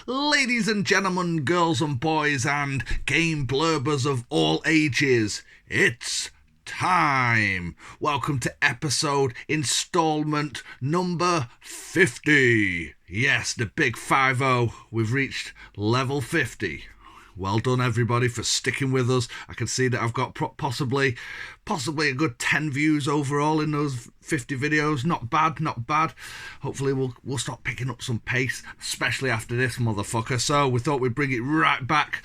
Ladies and gentlemen, girls and boys, and game blurbers of all ages, it's time. Welcome to episode installment number 50. Yes, the big 50. We've reached level 50. Well done, everybody, for sticking with us. I can see that I've got possibly a good 10 views overall in those 50 videos. Not bad, not bad. Hopefully we'll start picking up some pace, especially after this motherfucker. So we thought we'd bring it right back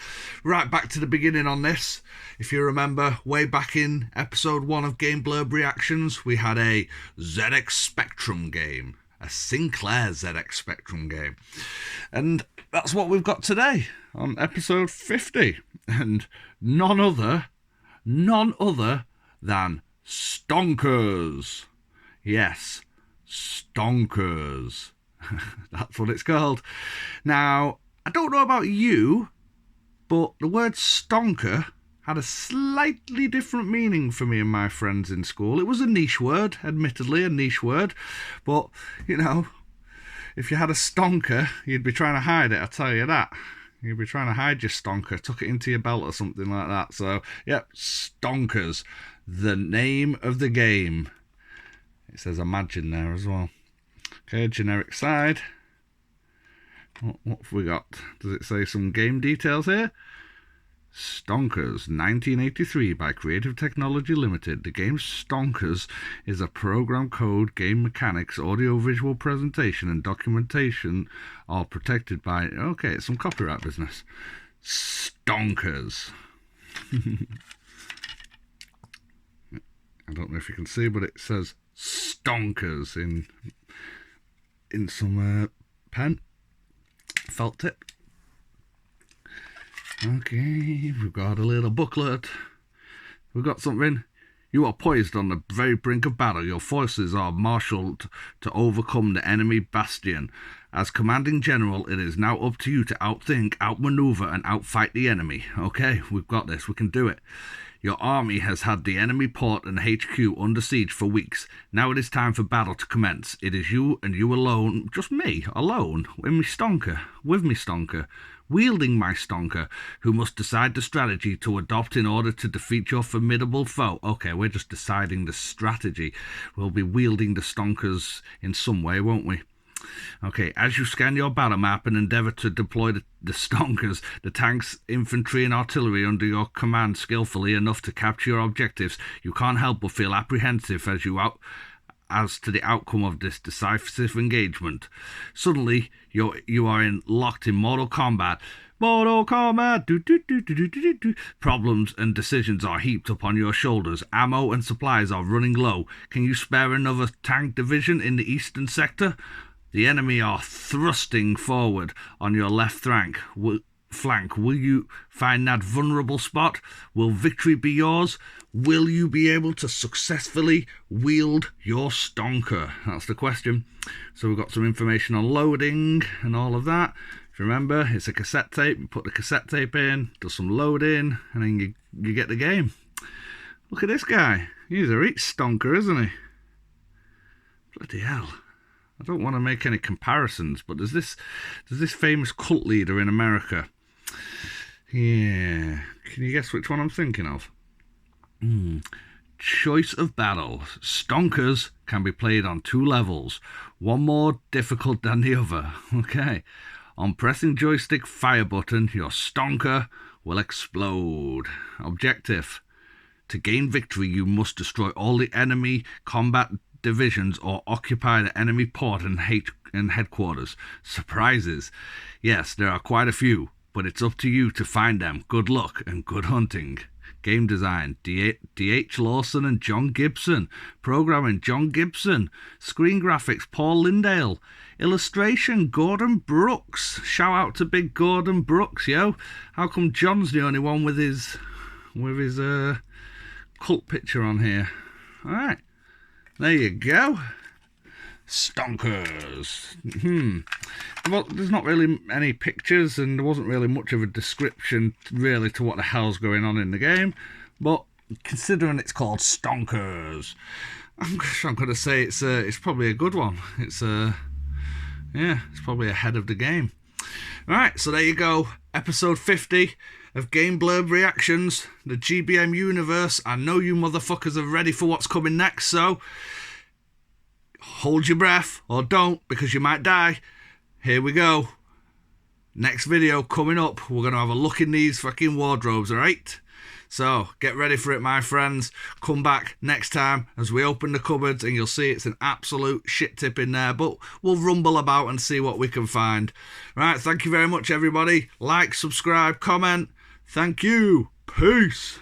to the beginning on this. If you remember, way back in episode 1 of Game Blurb Reactions, we had a ZX Spectrum game. A Sinclair ZX Spectrum game. And that's what we've got today on episode 50. And none other than Stonkers. Yes, Stonkers. That's what it's called. Now, I don't know about you, but the word stonker had a slightly different meaning for me and my friends in school. It was a niche word, admittedly, a niche word. But, you know, if you had a stonker, you'd be trying to hide it, I tell you that. You'd be trying to hide your stonker, tuck it into your belt or something like that. So, yep, Stonkers, the name of the game. It says Imagine there as well. Okay, generic side. What have we got? Does it say some game details here? Stonkers, 1983 by Creative Technology Limited. The game Stonkers is a program code, game mechanics, audio-visual presentation and documentation all protected by... Okay, it's some copyright business. Stonkers. I don't know if you can see, but it says Stonkers in some pen. Felt tip. Okay, we've got a little booklet. We've got something. You are poised on the very brink of battle. Your forces are marshalled to overcome the enemy bastion. As commanding general, it is now up to you to outthink, outmaneuver, and outfight the enemy. Okay, we've got this. We can do it. Your army has had the enemy port and HQ under siege for weeks. Now it is time for battle to commence. It is you and you alone, just me, alone, with me stonker, wielding my stonker, who must decide the strategy to adopt in order to defeat your formidable foe. Okay, we're just deciding the strategy. We'll be wielding the stonkers in some way, won't we? Okay, as you scan your battle map and endeavour to deploy the stonkers, the tanks, infantry and artillery under your command skillfully enough to capture your objectives, you can't help but feel apprehensive as to the outcome of this decisive engagement. Suddenly, you are locked in Mortal Kombat. Mortal Kombat! Problems and decisions are heaped upon your shoulders. Ammo and supplies are running low. Can you spare another tank division in the eastern sector? The enemy are thrusting forward on your left flank. Will you find that vulnerable spot? Will victory be yours? Will you be able to successfully wield your stonker? That's the question. So we've got some information on loading and all of that. If you remember, it's a cassette tape. You put the cassette tape in, do some loading, and then you get the game. Look at this guy. He's a reach stonker, isn't he? Bloody hell. I don't want to make any comparisons, but there's this famous cult leader in America. Yeah. Can you guess which one I'm thinking of? Choice of battle. Stonkers can be played on 2 levels, one more difficult than the other. Okay. On pressing joystick fire button, your stonker will explode. Objective. To gain victory, you must destroy all the enemy combat divisions or occupy the enemy port and headquarters. Surprises. Yes, there are quite a few, but it's up to you to find them. Good luck and good hunting. Game design, D.H. Lawson and John Gibson. Programming, John Gibson. Screen graphics, Paul Lindale. Illustration, Gordon Brooks. Shout out to big Gordon Brooks, yo. How come John's the only one with his cult picture on here? Alright, there you go. Stonkers. Well, there's not really any pictures, and there wasn't really much of a description really to what the hell's going on in the game, but considering it's called Stonkers, I'm going to say it's probably a good one. It's probably ahead of the game. Right, so there you go. Episode 50 of Game Blurb Reactions, the GBM universe. I know you motherfuckers are ready for what's coming next, so hold your breath, or don't, because you might die. Here we go. Next video coming up, we're going to have a look in these fucking wardrobes, alright? So, get ready for it, my friends. Come back next time as we open the cupboards and you'll see it's an absolute shit tip in there, but we'll rumble about and see what we can find. Right, thank you very much, everybody. Like, subscribe, comment. Thank you. Peace.